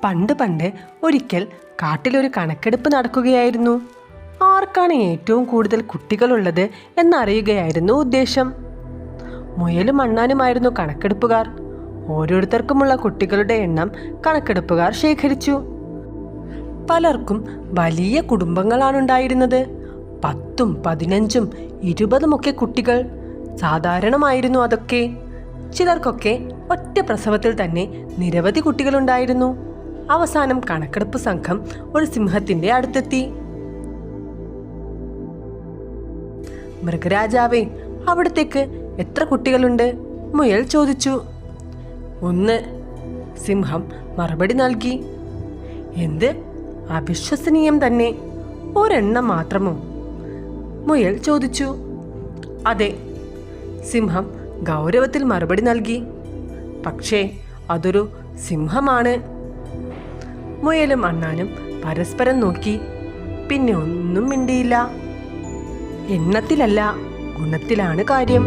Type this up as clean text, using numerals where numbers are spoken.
പണ്ട് പണ്ട് ഒരിക്കൽ കാട്ടിലൊരു കണക്കെടുപ്പ് നടക്കുകയായിരുന്നു. ആർക്കാണ് ഏറ്റവും കൂടുതൽ കുട്ടികളുള്ളത് എന്നറിയുകയായിരുന്നു ഉദ്ദേശം. മുയലും അണ്ണാനുമായിരുന്നു കണക്കെടുപ്പുകാർ. ഓരോരുത്തർക്കുമുള്ള കുട്ടികളുടെ എണ്ണം കണക്കെടുപ്പുകാർ ശേഖരിച്ചു. പലർക്കും വലിയ കുടുംബങ്ങളാണുണ്ടായിരുന്നത്. 10ഉം 15ഉം 20ഉമൊക്കെ കുട്ടികൾ സാധാരണമായിരുന്നു അതൊക്കെ. ചിലർക്കൊക്കെ ഒറ്റ പ്രസവത്തിൽ തന്നെ നിരവധി കുട്ടികളുണ്ടായിരുന്നു. അവസാനം കണക്കെടുപ്പ് സംഘം ഒരു സിംഹത്തിന്റെ അടുത്തെത്തി. മൃഗരാജാവേ, അവിടത്തേക്ക് എത്ര കുട്ടികളുണ്ട്? മുയൽ ചോദിച്ചു. 1. സിംഹം മറുപടി നൽകി. എന്ത് അവിശ്വസനീയം തന്നെ! ഒരെണ്ണം മാത്രമോ? മുയൽ ചോദിച്ചു. അതെ, സിംഹം ഗൗരവത്തിൽ മറുപടി നൽകി. പക്ഷേ അതൊരു സിംഹമാണ്. മുയലും അണ്ണാനും പരസ്പരം നോക്കി. പിന്നെ ഒന്നും മിണ്ടിയില്ല. എണ്ണത്തിലല്ല, ഗുണത്തിലാണ് കാര്യം.